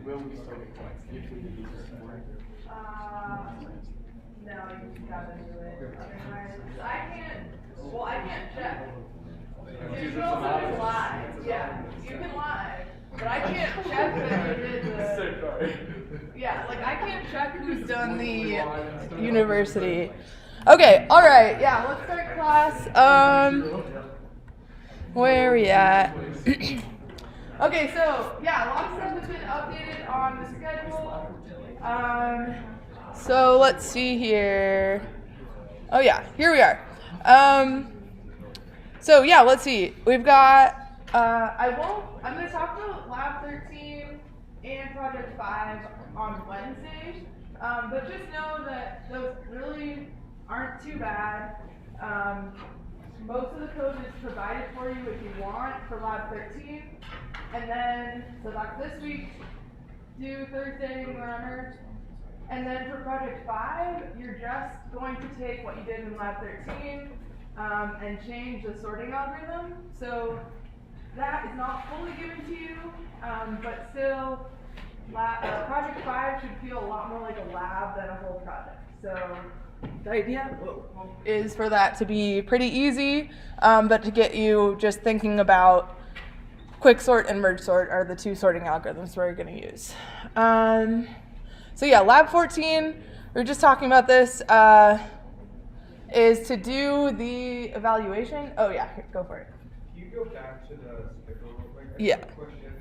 Will we still get points if we do this more? No, you gotta do it. I can't check. You can also do live. Yeah, you can live. But I can't check that you did the. So sorry. Yeah, like I can't check who's done the university. Okay, alright, yeah, let's start class. Where are we at? Okay, so yeah, a lot of stuff has been updated on the schedule. So let's see here. Oh yeah, here we are. So yeah, let's see. We've got I'm gonna talk about Lab 13 and Project 5 on Wednesday. But just know that those really aren't too bad. Most of the code is provided for you if you want for Lab 13. And then, so that's this week, do Thursday grammar. And then for Project 5, you're just going to take what you did in Lab 13 and change the sorting algorithm. So that is not fully given to you, but still, Project 5 should feel a lot more like a lab than a whole project. So the idea is for that to be pretty easy, but to get you just thinking about quick sort and merge sort are the two sorting algorithms we're going to use. So yeah, Lab 14, we were just talking about this, is to do the evaluation. Oh yeah, here, go for it. Can you go back to the schedule real quick? Yeah. Question.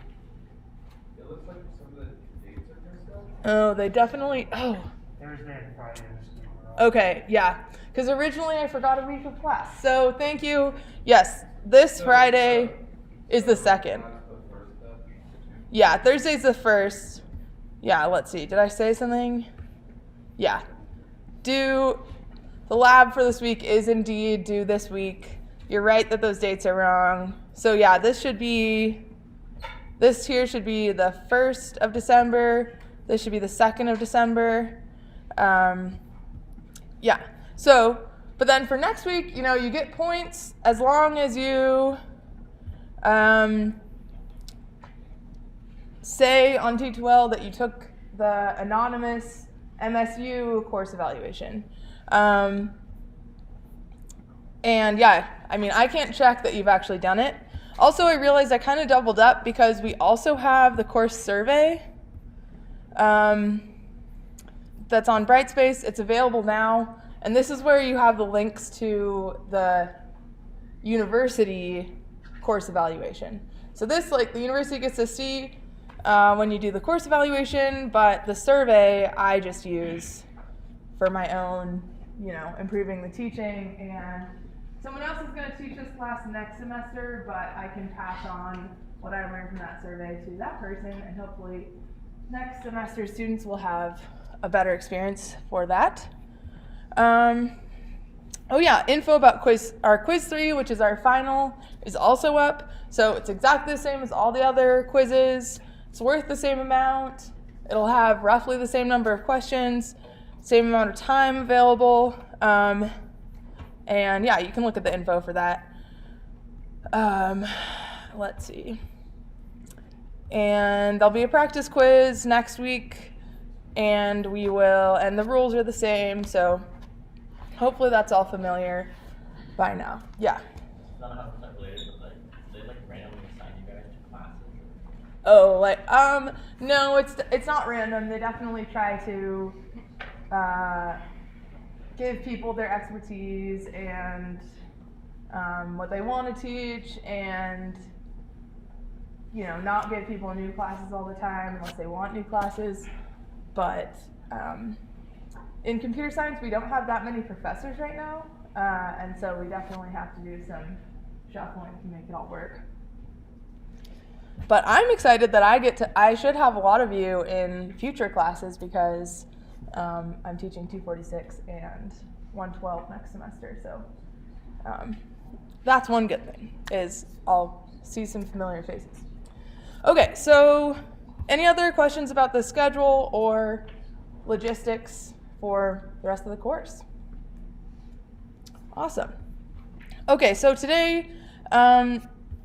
It looks like some of the dates are messed up. Oh, they definitely, Thursday and Friday. Okay, yeah, because originally I forgot a week of class. So thank you. Yes, this Friday is the 2nd. Yeah, Thursday's the 1st. Yeah, let's see. Did I say something? Yeah. The lab for this week is indeed due this week. You're right that those dates are wrong. So yeah, this here should be the 1st of December. This should be the 2nd of December. Yeah. So, but then for next week, you get points as long as you say on T2L that you took the anonymous MSU course evaluation. And yeah, I mean, I can't check that you've actually done it. Also, I realized I kind of doubled up because we also have the course survey that's on Brightspace. It's available now. And this is where you have the links to the university course evaluation. So this, the university gets to see when you do the course evaluation, but the survey I just use for my own, improving the teaching. And someone else is going to teach this class next semester, but I can pass on what I learned from that survey to that person, and hopefully next semester students will have a better experience for that. Oh yeah, info about our quiz 3, which is our final, is also up. So it's exactly the same as all the other quizzes. It's worth the same amount. It'll have roughly the same number of questions, same amount of time available. And yeah, you can look at the info for that. Let's see. And there'll be a practice quiz next week, and the rules are the same, so hopefully that's all familiar by now. Yeah. It's not 100% related, but they randomly assign you guys to classes. Oh, no, it's not random. They definitely try to give people their expertise and what they want to teach, and not give people new classes all the time unless they want new classes. But in computer science, we don't have that many professors right now, and so we definitely have to do some shuffling to make it all work. But I'm excited that I should have a lot of you in future classes because I'm teaching 246 and 112 next semester. So that's one good thing, is I'll see some familiar faces. Okay, so any other questions about the schedule or logistics for the rest of the course. Awesome. Okay, so today, kind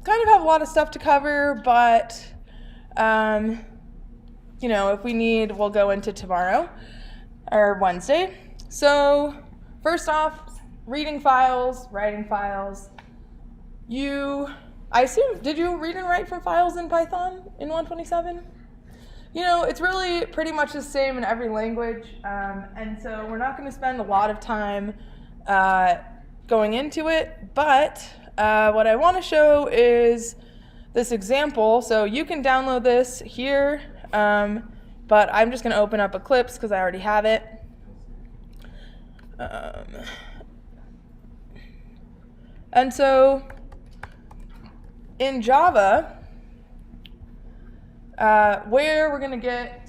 of have a lot of stuff to cover, but, if we need, we'll go into tomorrow or Wednesday. So first off, reading files, writing files. I assume, did you read and write from files in Python in 127? It's really pretty much the same in every language, and so we're not going to spend a lot of time going into it, but what I want to show is this example. So you can download this here, but I'm just going to open up Eclipse because I already have it. And so in Java, where we're going to get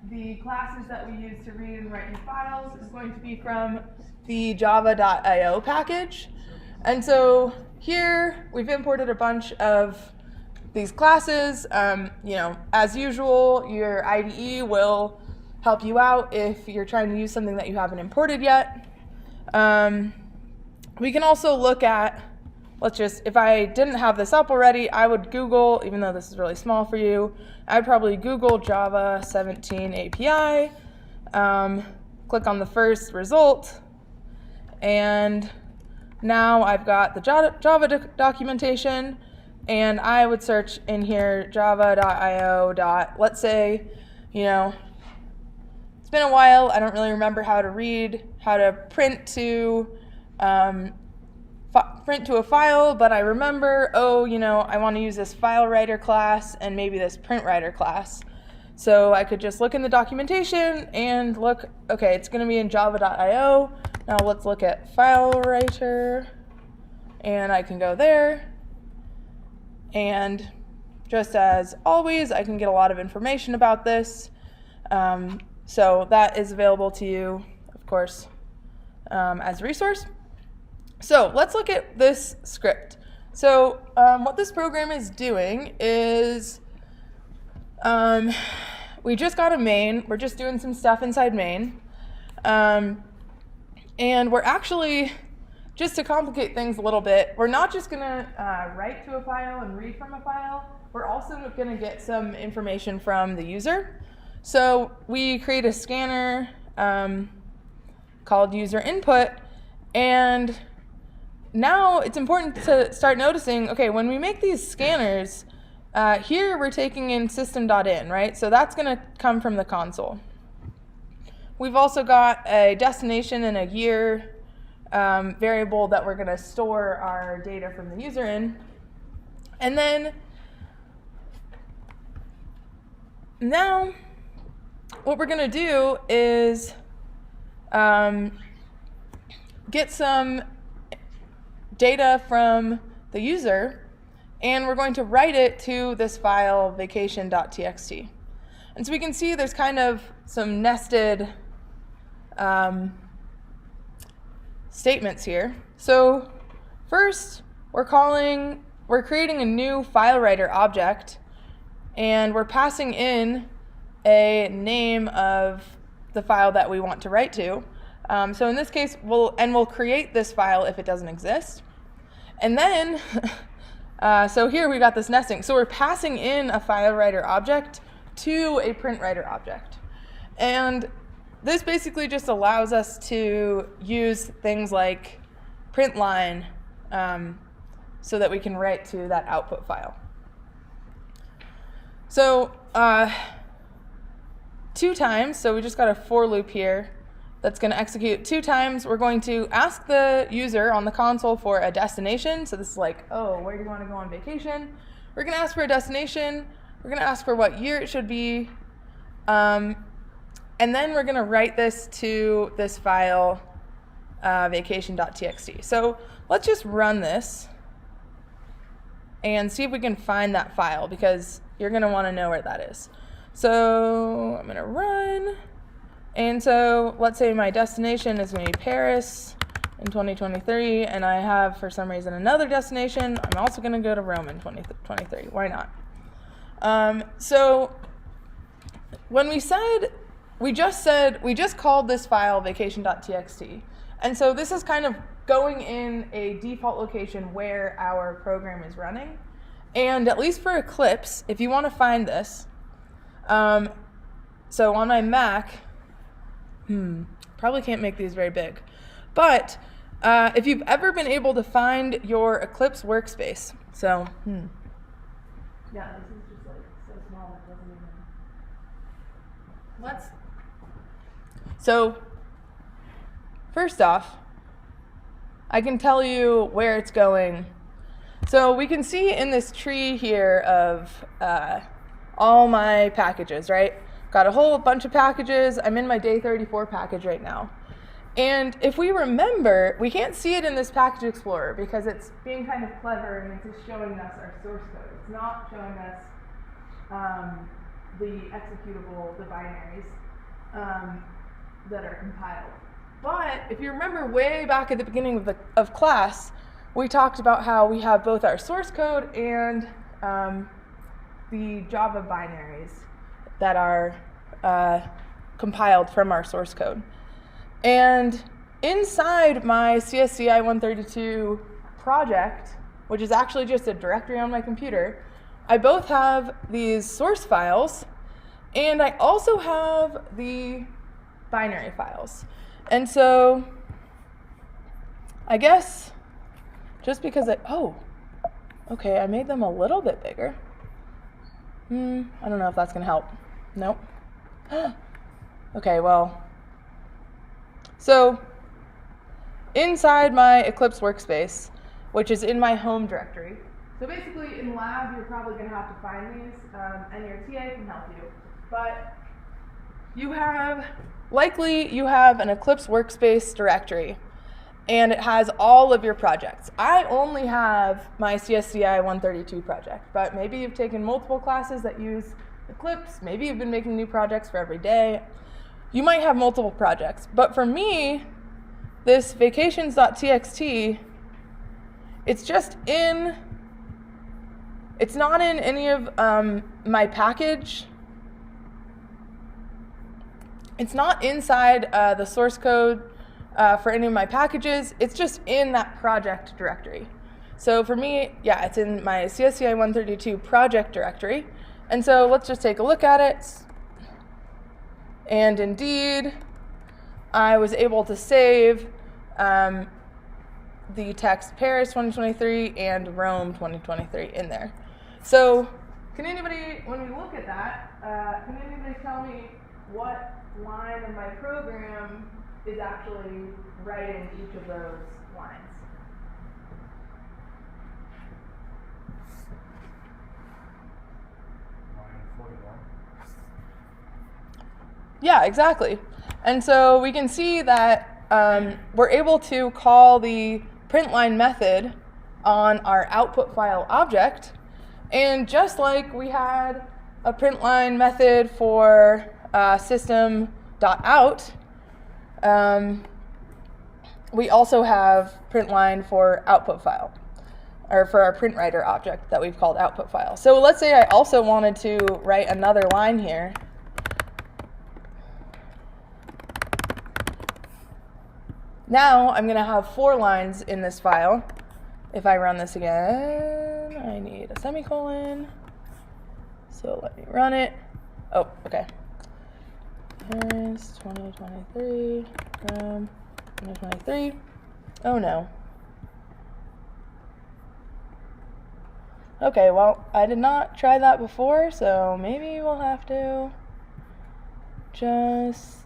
the classes that we use to read and write new files is going to be from the java.io package. And so here we've imported a bunch of these classes. As usual, your IDE will help you out if you're trying to use something that you haven't imported yet. We can also look at, if I didn't have this up already, I would Google, even though this is really small for you, I'd probably Google Java 17 API, click on the first result, and now I've got the Java documentation, and I would search in here java.io. Let's say, it's been a while, I don't really remember how to print to a file, but I remember, I want to use this file writer class and maybe this print writer class. So I could just look in the documentation and look, okay, it's going to be in java.io. Now let's look at file writer, and I can go there. And just as always, I can get a lot of information about this. So that is available to you, of course, as a resource. So let's look at this script. So what this program is doing is we just got a main. We're just doing some stuff inside main. And we're actually, just to complicate things a little bit, we're not just going to write to a file and read from a file. We're also going to get some information from the user. So we create a scanner called user input, and now it's important to start noticing, okay, when we make these scanners, here we're taking in system.in, right? So that's going to come from the console. We've also got a destination and a year variable that we're going to store our data from the user in. And then now what we're going to do is get some data from the user, and we're going to write it to this file vacation.txt. And so we can see there's kind of some nested statements here. So first, we're creating a new file writer object, and we're passing in a name of the file that we want to write to. So in this case, we'll create this file if it doesn't exist. And then, so here we got this nesting. So we're passing in a file writer object to a print writer object. And this basically just allows us to use things like print line so that we can write to that output file. So 2 times, so we just got a for loop here that's going to execute 2 times. We're going to ask the user on the console for a destination. So this is like, oh, where do you want to go on vacation? We're going to ask for a destination. We're going to ask for what year it should be. And then we're going to write this to this file, vacation.txt. So let's just run this and see if we can find that file, because you're going to want to know where that is. So I'm going to run. And so let's say my destination is going to be Paris in 2023, and I have, for some reason, another destination. I'm also going to go to Rome in 2023. Why not? So when we said we just called this file vacation.txt. And so this is kind of going in a default location where our program is running. And at least for Eclipse, if you want to find this, so on my Mac, probably can't make these very big, but if you've ever been able to find your Eclipse workspace, so, yeah, this is just like so small it doesn't even. So, first off, I can tell you where it's going. So we can see in this tree here of all my packages, right? Got a whole bunch of packages. I'm in my day 34 package right now. And if we remember, we can't see it in this package explorer because it's being kind of clever and it's just showing us our source code. It's not showing us the executable, the binaries that are compiled. But if you remember way back at the beginning of class, we talked about how we have both our source code and the Java binaries that are compiled from our source code. And inside my CSCI 132 project, which is actually just a directory on my computer, I both have these source files and I also have the binary files. And so I guess just because okay, I made them a little bit bigger. I don't know if that's gonna help. Nope. Okay, well, so inside my Eclipse workspace, which is in my home directory, so basically in lab you're probably gonna have to find these, and your TA can help you, but you have an Eclipse workspace directory, and it has all of your projects. I only have my CSCI 132 project, but maybe you've taken multiple classes that use Eclipse. Maybe you've been making new projects for every day. You might have multiple projects. But for me, this vacations.txt, it's not in any of my package. It's not inside the source code for any of my packages. It's just in that project directory. So for me, yeah, it's in my CSCI 132 project directory. And so let's just take a look at it. And indeed, I was able to save the text Paris 2023 and Rome 2023 in there. So can anybody, when we look at that, can anybody tell me what line of my program is actually writing each of those lines? Yeah, exactly. And so we can see that we're able to call the printline method on our output file object. And just like we had a printline method for system.out, we also have printline for output file, or for our print writer object that we've called output file. So let's say I also wanted to write another line here. Now I'm going to have 4 lines in this file. If I run this again, I need a semicolon. So let me run it. Oh, okay. Paris 2023, 2023. Oh no. Okay, well, I did not try that before, so maybe we'll have to just...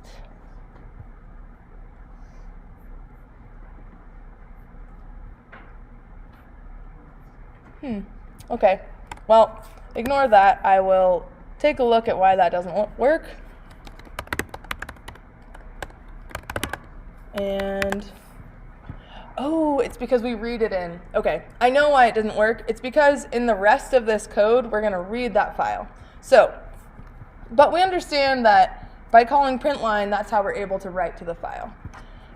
Okay, well, ignore that. I will take a look at why that doesn't work. And, oh, it's because we read it in. Okay, I know why it doesn't work. It's because in the rest of this code, we're going to read that file. So, but we understand that by calling printline, that's how we're able to write to the file.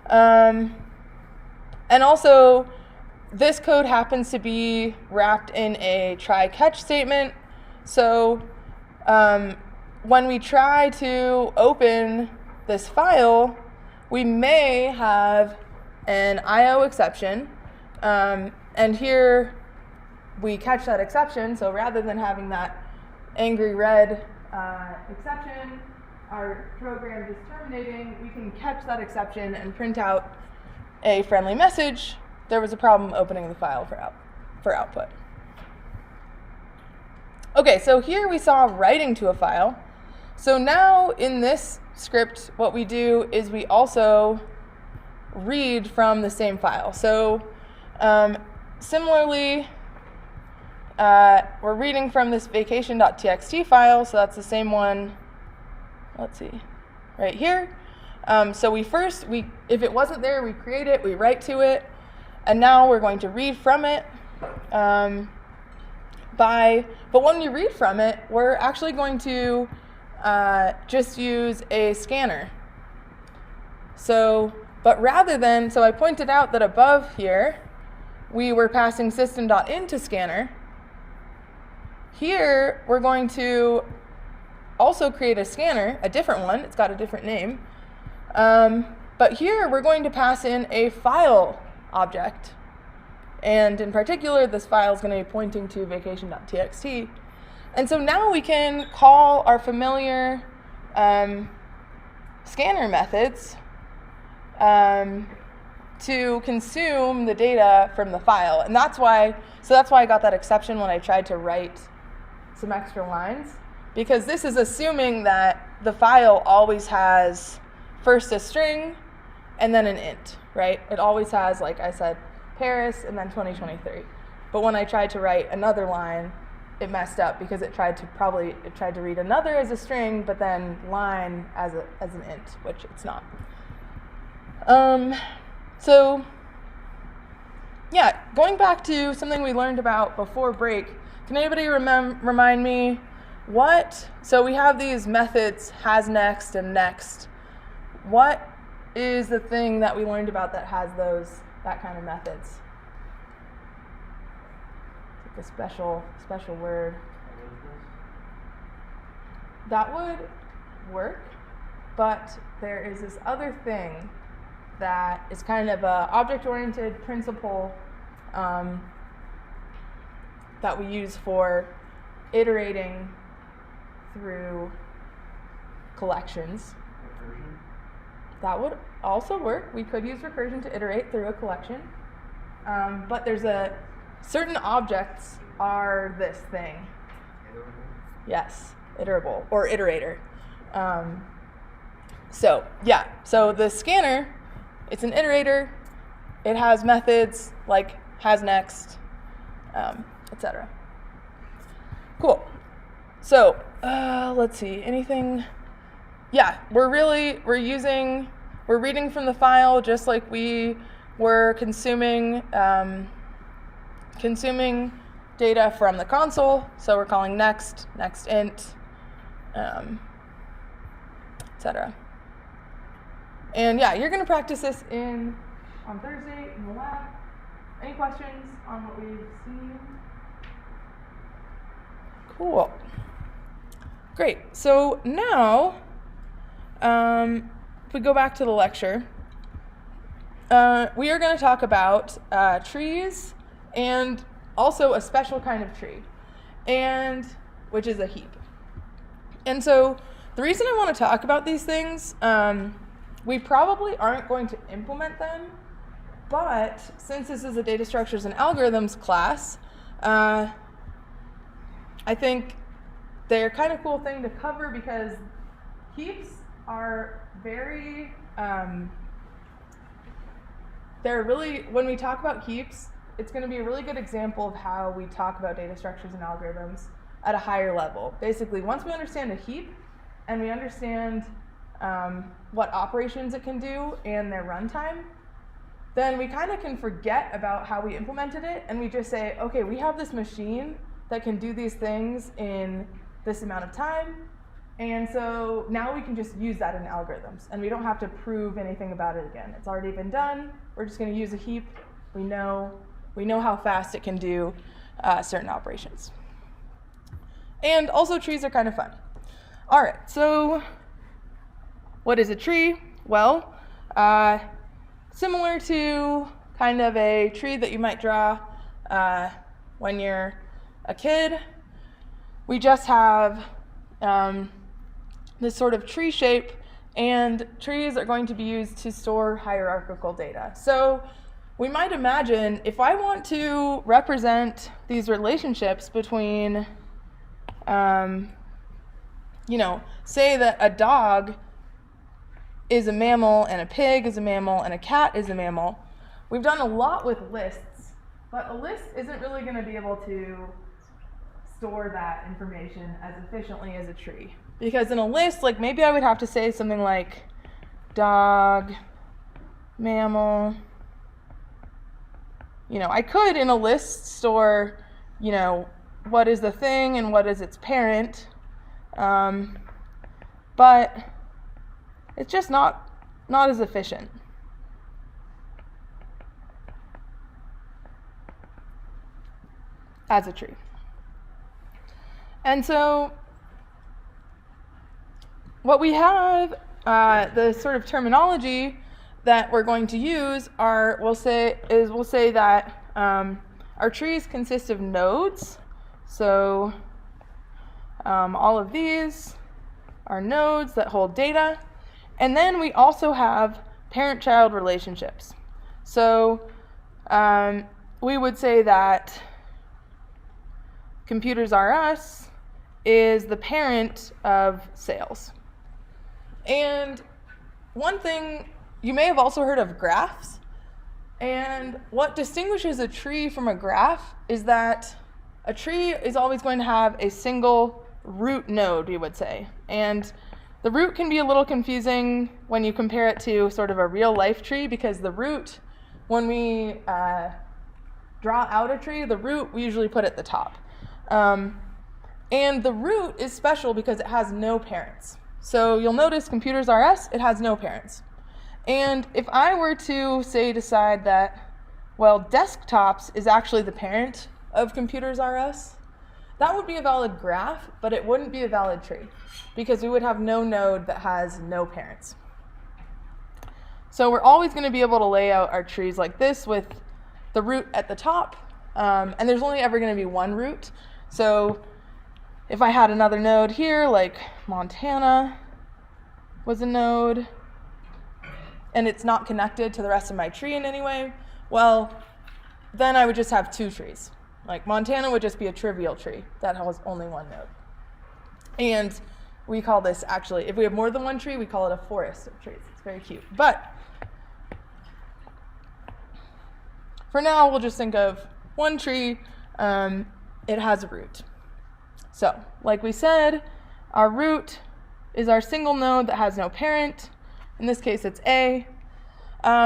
And also, this code happens to be wrapped in a try-catch statement. So when we try to open this file, we may have an IO exception, and here we catch that exception. So rather than having that angry red exception, our program is terminating, we can catch that exception and print out a friendly message. There was a problem opening the file for output. Okay, so here we saw writing to a file. So now in this script, what we do is we also read from the same file. So similarly, we're reading from this vacation.txt file, so that's the same one, let's see, right here. So if it wasn't there, we create it, we write to it, and now we're going to read from it. But when we read from it, we're actually going to just use a scanner. So I pointed out that above here, we were passing system.in to scanner. Here, we're going to also create a scanner, a different one. It's got a different name. But here, we're going to pass in a file object. And in particular, this file is going to be pointing to vacation.txt. And so now we can call our familiar scanner methods to consume the data from the file. And that's why I got that exception when I tried to write some extra lines, because this is assuming that the file always has first a string and then an int, right? It always has, like I said, Paris and then 2023. But when I tried to write another line, it messed up because it tried to read another as a string, but then line as an int, which it's not. So yeah, going back to something we learned about before break, can anybody remind me so we have these methods has next and next. What is the thing that we learned about that has that kind of methods? It's like a special word. That would work, but there is this other thing that is kind of a object-oriented principle that we use for iterating through collections. Recursion? That would also work. We could use recursion to iterate through a collection. But there's certain objects are this thing. Iterable? Yes, iterable or iterator. So the scanner, it's an iterator. It has methods like has next, etc. Cool. So let's see. Anything? Yeah, we're reading from the file just like we were consuming data from the console. So we're calling next int, etc. And yeah, you're going to practice this on Thursday in the lab. Any questions on what we've seen? Cool. Great. So now, if we go back to the lecture, we are going to talk about trees and also a special kind of tree, which is a heap. And so the reason I want to talk about these things, we probably aren't going to implement them, but since this is a data structures and algorithms class, I think they're kind of cool thing to cover because heaps are very, when we talk about heaps, it's going to be a really good example of how we talk about data structures and algorithms at a higher level. Basically, once we understand a heap and we understand what operations it can do and their runtime, then we kind of can forget about how we implemented it, and we just say, okay, we have this machine that can do these things in this amount of time, and so now we can just use that in algorithms, and we don't have to prove anything about it again. It's already been done. We're just going to use a heap. We know how fast it can do certain operations. And also trees are kind of fun. All right, so what is a tree? Well, similar to kind of a tree that you might draw when you're a kid, we just have this sort of tree shape, and trees are going to be used to store hierarchical data. So we might imagine if I want to represent these relationships between, say that a dog is a mammal and a pig is a mammal and a cat is a mammal. We've done a lot with lists, but a list isn't really going to be able to store that information as efficiently as a tree. Because in a list, like maybe I would have to say something like dog, mammal. I could in a list store, what is the thing and what is its parent. But it's just not as efficient. As a tree. And so what we have, the sort of terminology that we're going to use we'll say that our trees consist of nodes. So all of these are nodes that hold data. And then we also have parent-child relationships. So we would say that Computers R Us is the parent of sales. And one thing, you may have also heard of graphs. And what distinguishes a tree from a graph is that a tree is always going to have a single root node, we would say. And the root can be a little confusing when you compare it to sort of a real life tree, because the root, when we draw out a tree, the root we usually put at the top. And the root is special because it has no parents. So you'll notice Computers R Us, it has no parents. And if I were to decide that, desktops is actually the parent of Computers R Us, that would be a valid graph, but it wouldn't be a valid tree because we would have no node that has no parents. So we're always going to be able to lay out our trees like this with the root at the top, and there's only ever going to be one root. So if I had another node here, like Montana was a node, and it's not connected to the rest of my tree in any way, then I would just have two trees. Like Montana would just be a trivial tree that has only one node. And we call this actually, if we have more than one tree, we call it a forest of trees. It's very cute. But for now, we'll just think of one tree. It has a root. So, like we said, our root is our single node that has no parent. In this case, it's A.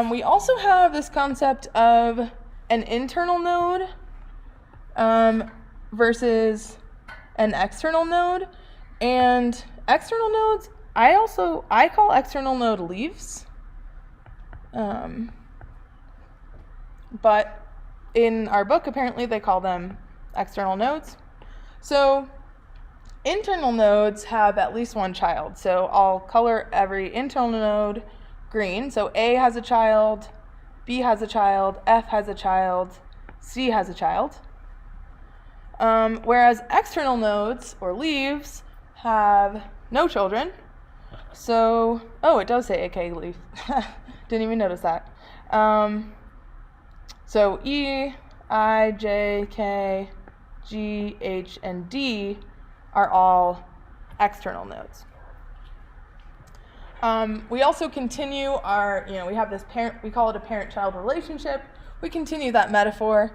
We also have this concept of an internal node versus an external node. And external nodes, I call external node leaves. But in our book, apparently they call them external nodes. So internal nodes have at least one child. So I'll color every internal node green. So A has a child, B has a child, F has a child, C has a child. Whereas external nodes, or leaves, have no children. So, it does say a K leaf. Didn't even notice that. So E, I, J, K, G, H, and D are all external nodes. We also continue we have this parent, we call it a parent-child relationship. We continue that metaphor.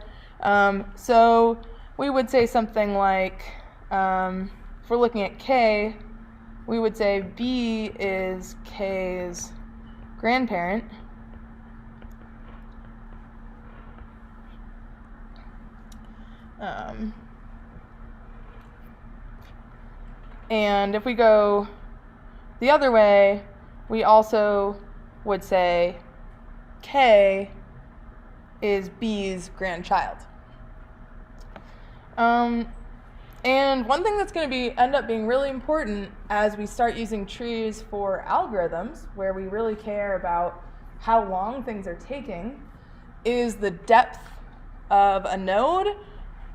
So we would say something like, if we're looking at K, we would say B is K's grandparent. And if we go the other way, we also would say K is B's grandchild. And one thing that's going to end up being really important as we start using trees for algorithms, where we really care about how long things are taking, is the depth of a node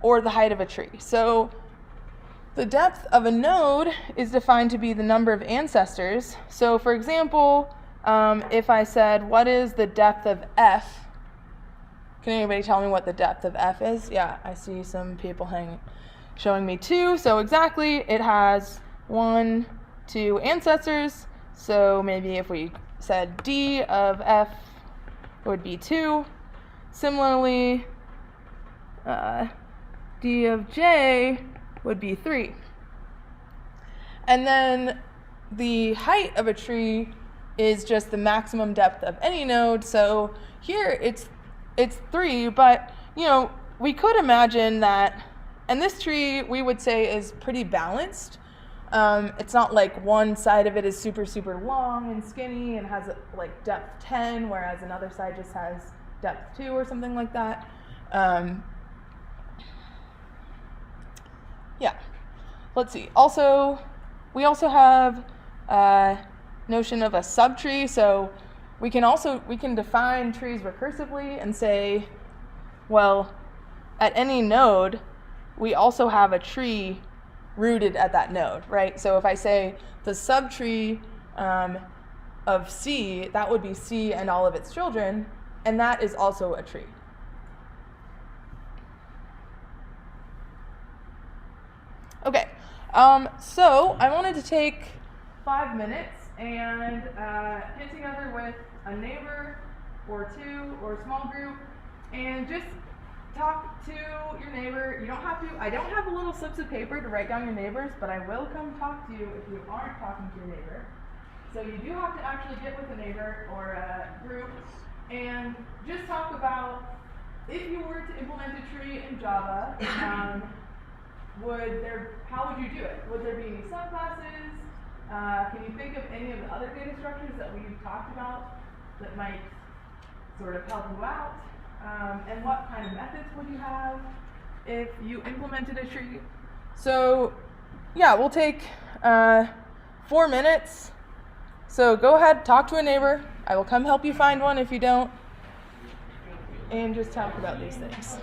or the height of a tree. So the depth of a node is defined to be the number of ancestors. So for example, if I said, what is the depth of F? Can anybody tell me what the depth of F is? Yeah, I see some people showing me 2. So exactly, it has 1, 2 ancestors. So maybe if we said D of F would be 2. Similarly, D of J would be 3. And then the height of a tree is just the maximum depth of any node. So here it's 3, but we could imagine that, and this tree we would say is pretty balanced. It's not like one side of it is super, super long and skinny and has like depth 10, whereas another side just has depth 2 or something like that. Yeah. Let's see. We also have a notion of a subtree. So we can define trees recursively and say, well, at any node, we also have a tree rooted at that node, right? So if I say the subtree of C, that would be C and all of its children, and that is also a tree. Okay, so I wanted to take 5 minutes and get together with a neighbor or 2 or a small group and just talk to your neighbor. You don't have to, I don't have a little slips of paper to write down your neighbors, but I will come talk to you if you aren't talking to your neighbor. So you do have to actually get with a neighbor or a group and just talk about, if you were to implement a tree in Java, how would you do it? Would there be any subclasses? Can you think of any of the other data structures that we've talked about that might sort of help you out? And what kind of methods would you have if you implemented a tree? So yeah, we'll take 4 minutes. So go ahead, talk to a neighbor. I will come help you find one if you don't. And just talk about these things.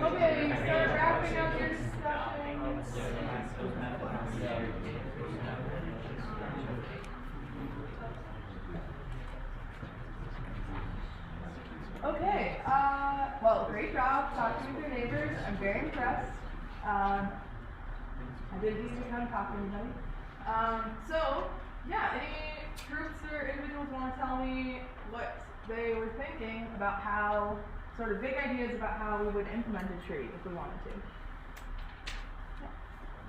Okay, start wrapping up your stuffing. Okay, well, great job talking with your neighbors. I'm very impressed. I did these to kind of talk to anybody. So, yeah, any groups or individuals want to tell me what they were thinking about how, sort of big ideas about how we would implement a tree if we wanted to?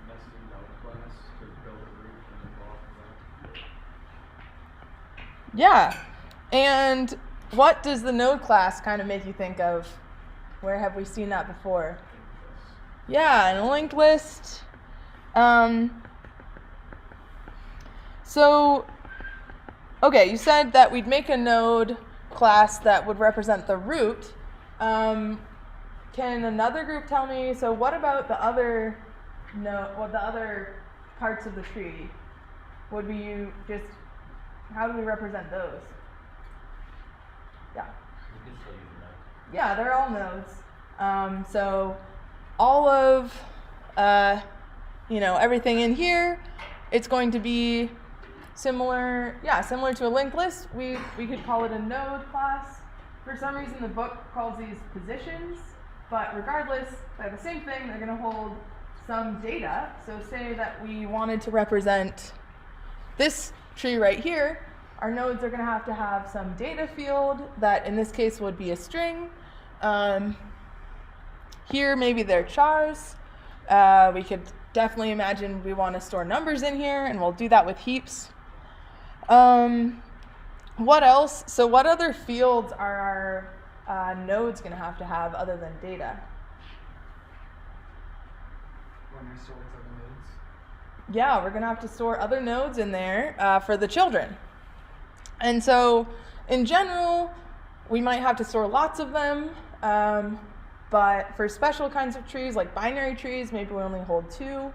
Nested node class to build a roof and involve that. Yeah, and what does the node class kind of make you think of? Where have we seen that before? Yeah, and a linked list. So, okay, you said that we'd make a node class that would represent the root. Can another group tell me, so what about the other the other parts of the tree? Would we just, how do we represent those? Yeah. You can still use a node. Yeah, they're all nodes. So all of, everything in here, it's going to be similar to a linked list. We could call it a node class. For some reason, the book calls these positions, but regardless, they're the same thing. They're going to hold some data. So say that we wanted to represent this tree right here. Our nodes are going to have some data field that in this case would be a string. Here maybe they're chars. We could definitely imagine we want to store numbers in here, and we'll do that with heaps. What else? So what other fields are our nodes going to have other than data? When we sort other nodes. Yeah, we're going to have to store other nodes in there for the children. And so, in general, we might have to store lots of them, but for special kinds of trees, like binary trees, maybe we only hold 2.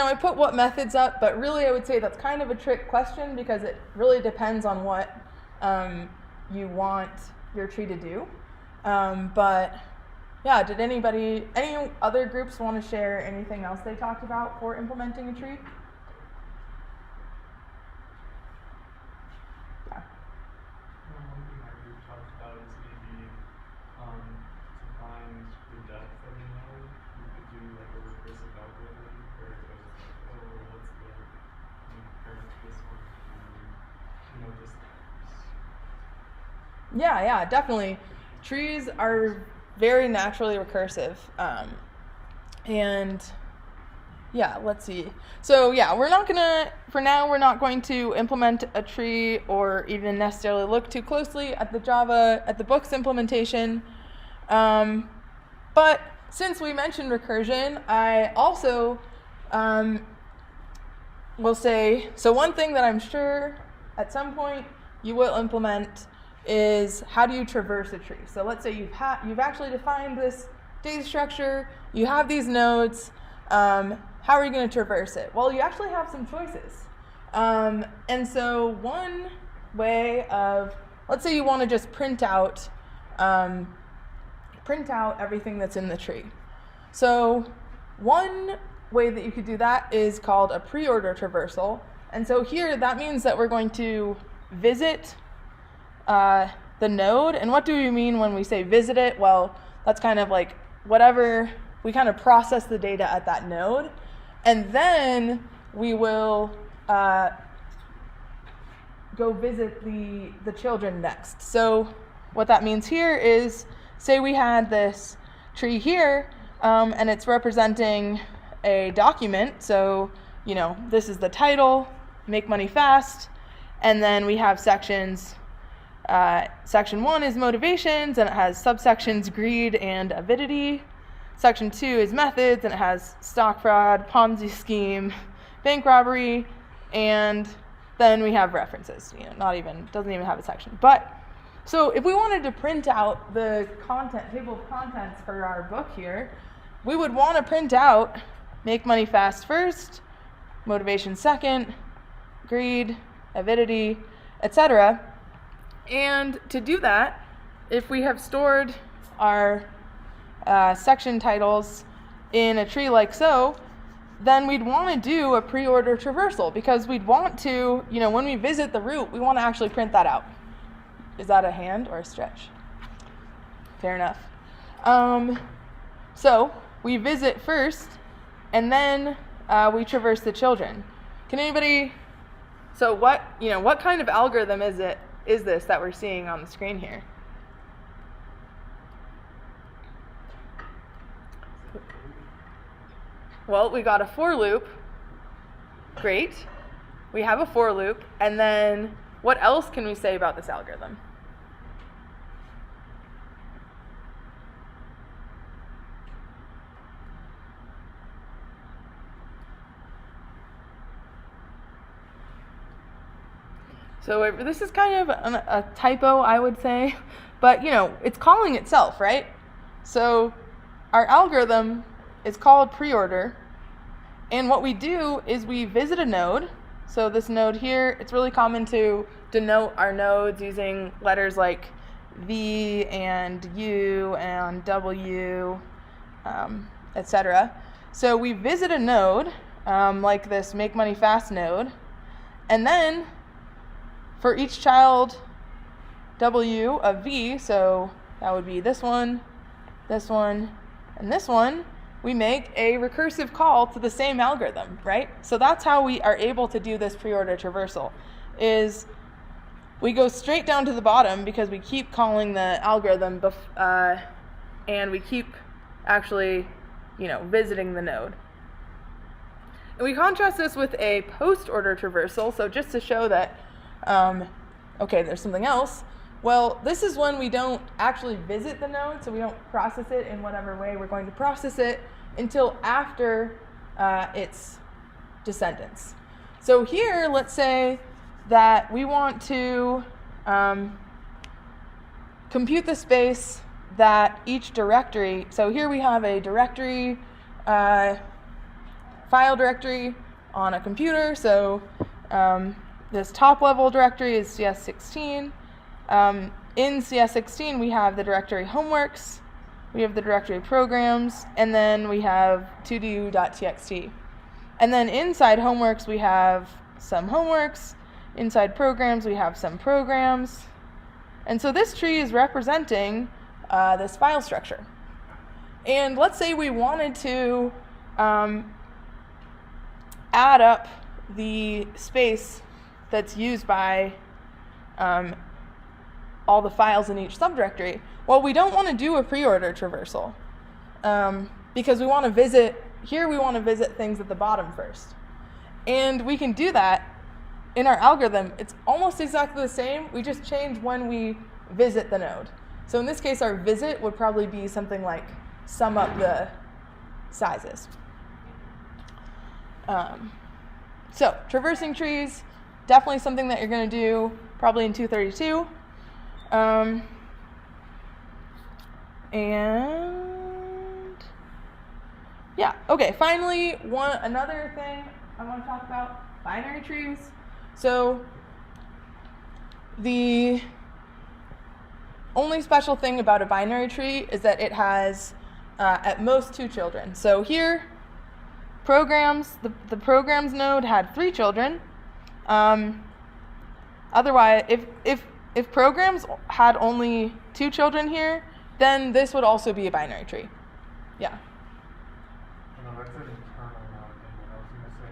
I put what methods up, but really I would say that's kind of a trick question because it really depends on what you want your tree to do. Did any other groups want to share anything else they talked about for implementing a tree? Yeah. One thing I group talked about is maybe to find the depth of the node, you could do like a recursive algorithm where it goes, what's the current to this one, just. Yeah, definitely. Trees are very naturally recursive. Let's see. So we're not going to implement a tree or even necessarily look too closely at the book's implementation. But since we mentioned recursion, I also will say, so one thing that I'm sure at some point you will implement is how do you traverse a tree? So let's say you've actually defined this data structure, you have these nodes, how are you going to traverse it? Well, you actually have some choices. And so one way of, let's say you want to just print out print out everything that's in the tree. So one way that you could do that is called a pre-order traversal. And so here that means that we're going to visit the node. And what do we mean when we say visit it? Well, that's kind of like whatever, we kind of process the data at that node. And then we will go visit the children next. So what that means here is, say we had this tree here, and it's representing a document. So, you know, this is the title, Make Money Fast, and then we have sections. Section 1 is motivations, and it has subsections greed and avidity. Section 2 is methods, and it has stock fraud, Ponzi scheme, bank robbery, and then we have references. You know, doesn't even have a section. But so if we wanted to print out the table of contents for our book here, we would want to print out Make Money Fast first, motivation second, greed, avidity, etc. And to do that, if we have stored our section titles in a tree like so, then we'd want to do a pre-order traversal, because we'd want to, you know, when we visit the root, we want to actually print that out. Is that a hand or a stretch? Fair enough. So we visit first, and then we traverse the children. Can anybody? So what kind of algorithm is this that we're seeing on the screen here? Well, we got a for loop. Great. We have a for loop. And then what else can we say about this algorithm? So this is kind of a typo, I would say. But, you know, it's calling itself, right? So our algorithm is called pre-order, and what we do is we visit a node. So this node here, it's really common to denote our nodes using letters like V and U and W, etc. So we visit a node, like this Make Money Fast node, and then for each child W of V, so that would be this one, and this one, we make a recursive call to the same algorithm, right? So that's how we are able to do this pre-order traversal, is we go straight down to the bottom because we keep calling the algorithm and we keep actually, you know, visiting the node. And we contrast this with a post-order traversal, so just to show that, okay, there's something else. Well, this is when we don't actually visit the node, so we don't process it in whatever way we're going to process it until after its descendants. So here, let's say that we want to compute the space that each directory, so here we have a directory, file directory on a computer, so this top level directory is CS16. In CS16 we have the directory homeworks, we have the directory programs, and then we have todo.txt. And then inside homeworks we have some homeworks, inside programs we have some programs. And so this tree is representing this file structure. And let's say we wanted to add up the space that's used by all the files in each subdirectory. Well, we don't want to do a pre-order traversal because we want to visit things at the bottom first. And we can do that in our algorithm. It's almost exactly the same. We just change when we visit the node. So in this case, our visit would probably be something like sum up the sizes. So traversing trees, definitely something that you're going to do probably in 232. And yeah, okay, finally, another thing I want to talk about, binary trees. So only special thing about a binary tree is that it has at most 2 children. So here, programs, the programs node had 3 children. Otherwise, if programs had only 2 children here, then this would also be a binary tree. Yeah. No, that's an internal node thing. I was going to say,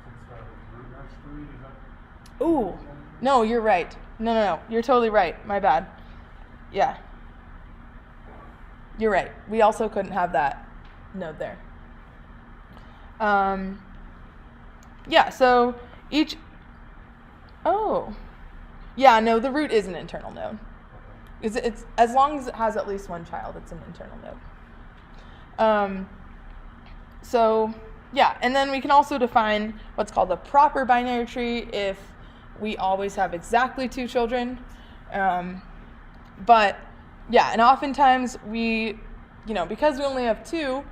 since the root has 3, is that? Ooh, no, you're right. No, you're totally right. My bad. Yeah. You're right. We also couldn't have that node there. Yeah, so each... Oh. Yeah, no, the root is an internal node. It's as long as it has at least 1 child, it's an internal node. So, yeah, and then we can also define what's called a proper binary tree if we always have exactly 2 children. But, yeah, and oftentimes we, because we only have 2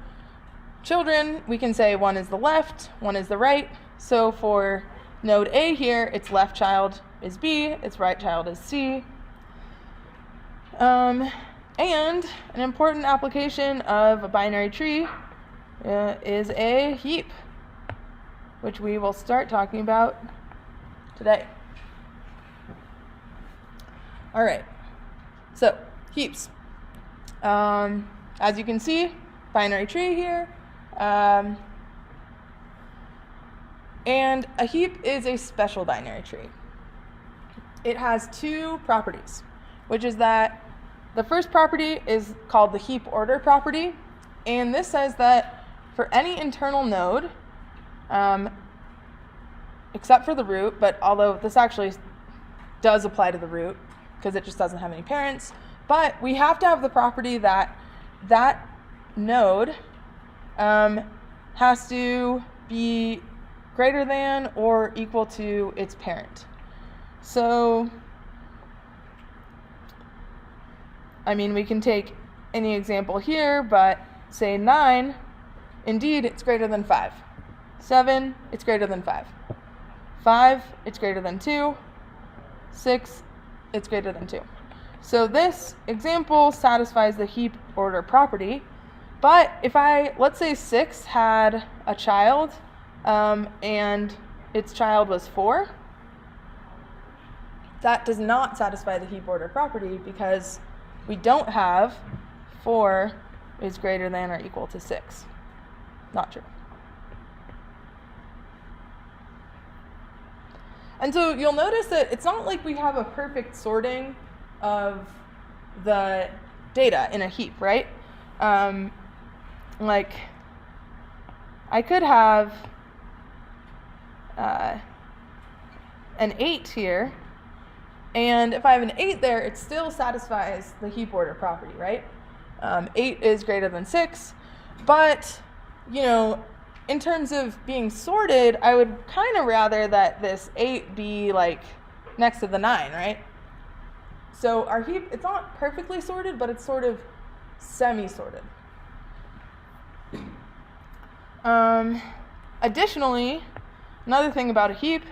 children, we can say one is the left, one is the right. So for node A here, its left child is B, its right child is C. And an important application of a binary tree is a heap, which we will start talking about today. All right, so heaps. As you can see, binary tree here. And a heap is a special binary tree. It has 2 properties, which is that the first property is called the heap order property, and this says that for any internal node, except for the root, but although this actually does apply to the root because it just doesn't have any parents, but we have to have the property that that node has to be greater than or equal to its parent. So, we can take any example here, but say 9, indeed, it's greater than 5. 7, it's greater than 5. 5, it's greater than 2. 6, it's greater than 2. So this example satisfies the heap order property, but if let's say 6 had a child, and its child was 4, that does not satisfy the heap order property because we don't have 4 is greater than or equal to 6. Not true. And so you'll notice that it's not like we have a perfect sorting of the data in a heap, right? Like, I could have an 8 here, and if I have an 8 there, it still satisfies the heap order property, right? 8 is greater than 6, but, in terms of being sorted, I would kind of rather that this 8 be, next to the 9, right? So our heap, it's not perfectly sorted, but it's sort of semi-sorted. Additionally, another thing about a heap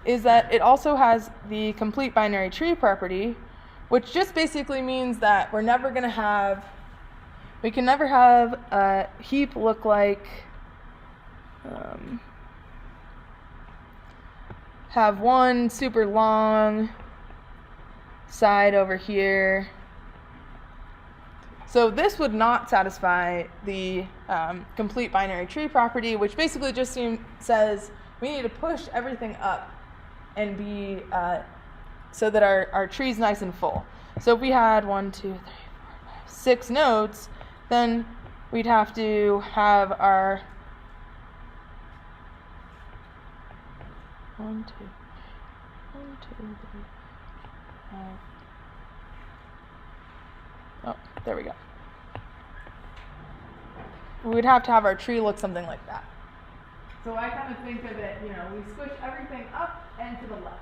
is that it also has the complete binary tree property, which just basically means that we can never have a heap look like, have one super long side over here. So this would not satisfy the complete binary tree property, which basically just says we need to push everything up and be so that our tree's nice and full. So if we had 6 nodes, then we'd have to have our 1, 2, 3, 5. Oh, there we go. We would have to have our tree look something like that. So I kind of think of it, we squish everything up and to the left.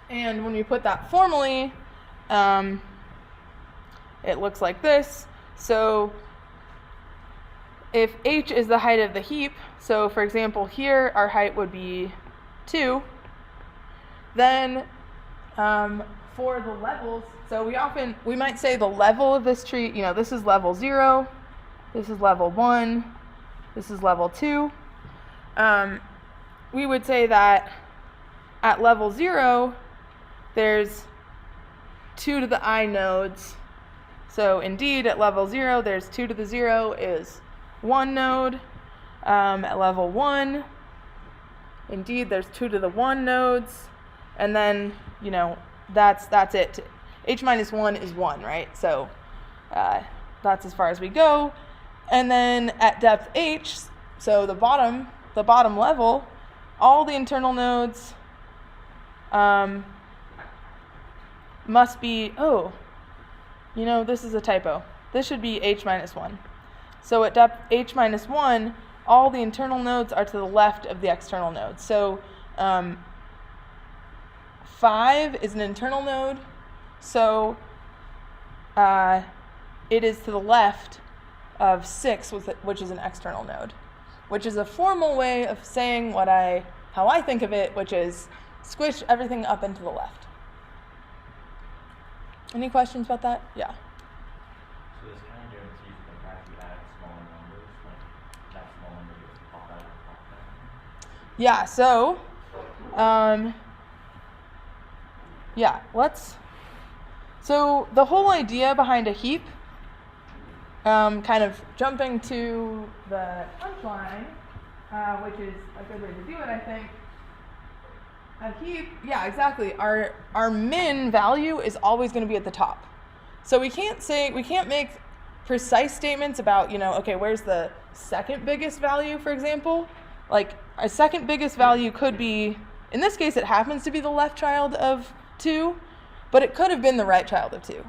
And when we put that formally, it looks like this. So if h is the height of the heap, so for example here our height would be 2, then for the levels, So we might say the level of this tree, this is level 0, this is level 1, this is level 2. We would say that at level 0, there's 2 to the I nodes. So indeed, at level 0, there's 2 to the 0 is 1 node. At level 1, indeed, there's 2 to the 1 nodes. And then, that's it. H minus 1 is 1, right? So that's as far as we go. And then at depth H, so the bottom level, all the internal nodes must be, this is a typo. This should be H minus 1. So at depth H minus 1, all the internal nodes are to the left of the external nodes. So 5 is an internal node, so it is to the left of 6, which is an external node, which is a formal way of saying how I think of it, which is squish everything up and to the left. Any questions about that? Yeah. So this kind of guarantees the fact you add smaller numbers, like that small number gets popped out of the top down. Yeah, so so the whole idea behind a heap, kind of jumping to the punchline, which is a good way to do it, I think. A heap, yeah, exactly. Our min value is always going to be at the top. So we can't make precise statements about, okay, where's the second biggest value, for example? Like, our second biggest value could be, in this case, it happens to be the left child of 2, but it could have been the right child of 2.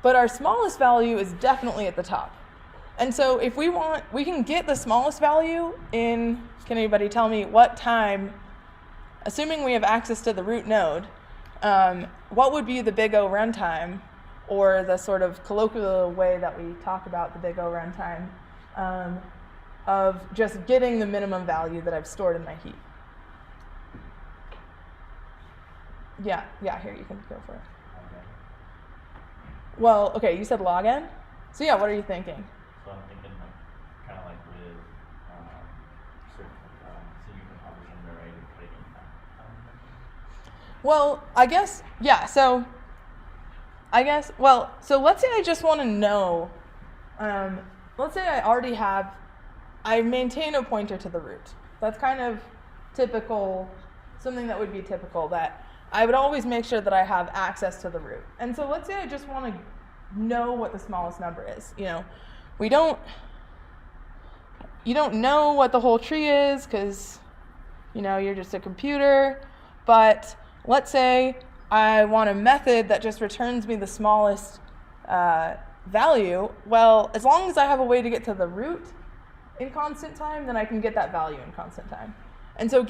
But our smallest value is definitely at the top. And so if we can get the smallest value in, can anybody tell me what time, assuming we have access to the root node, what would be the big O runtime, or the sort of colloquial way that we talk about the big O runtime, of just getting the minimum value that I've stored in my heap? Yeah, here, you can go for it. Okay. Well, okay, you said log n? So yeah, what are you thinking? So I'm thinking kind of like with certain so you can publish an array and put it in that. Well, so let's say I just want to know, let's say I maintain a pointer to the root. That's kind of typical, something that would be typical, that I would always make sure that I have access to the root. And so let's say I just want to know what the smallest number is. You don't know what the whole tree is because, you're just a computer. But let's say I want a method that just returns me the smallest value. Well, as long as I have a way to get to the root in constant time, then I can get that value in constant time. And so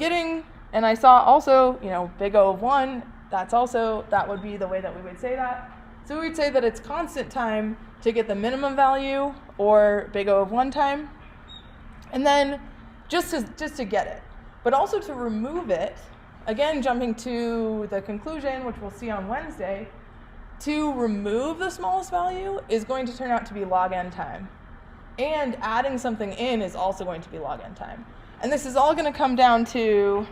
and I saw also, big O of 1, that would be the way that we would say that. So we would say that it's constant time to get the minimum value, or big O of 1 time. And then just to get it. But also to remove it, again, jumping to the conclusion, which we'll see on Wednesday, to remove the smallest value is going to turn out to be log n time. And adding something in is also going to be log n time. And this is all going to come down to,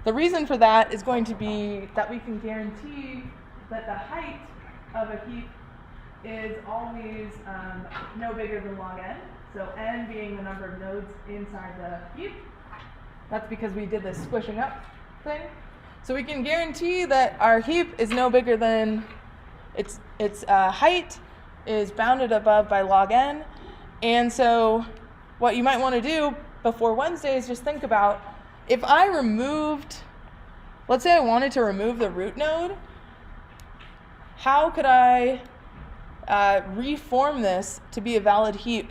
the reason for that is going to be that we can guarantee that the height of a heap is always no bigger than log n. So n being the number of nodes inside the heap. That's because we did this squishing up thing. So we can guarantee that our heap is no bigger than, its height is bounded above by log n. And so what you might want to do before Wednesday is just think about, if I removed, let's say I wanted to remove the root node, how could I reform this to be a valid heap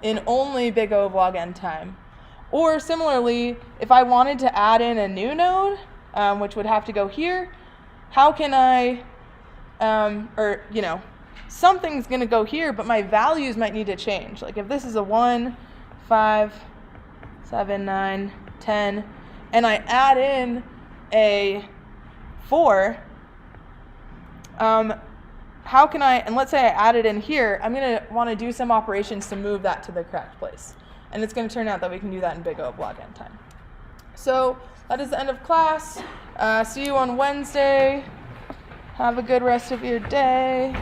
in only big O of log n time? Or similarly, if I wanted to add in a new node, which would have to go here, how can I, something's going to go here, but my values might need to change. Like if this is a 1, 5, 7, 9, 10, and I add in a 4, how can I, and let's say I add it in here, I'm going to want to do some operations to move that to the correct place. And it's going to turn out that we can do that in big O of log n time. So that is the end of class. See you on Wednesday. Have a good rest of your day.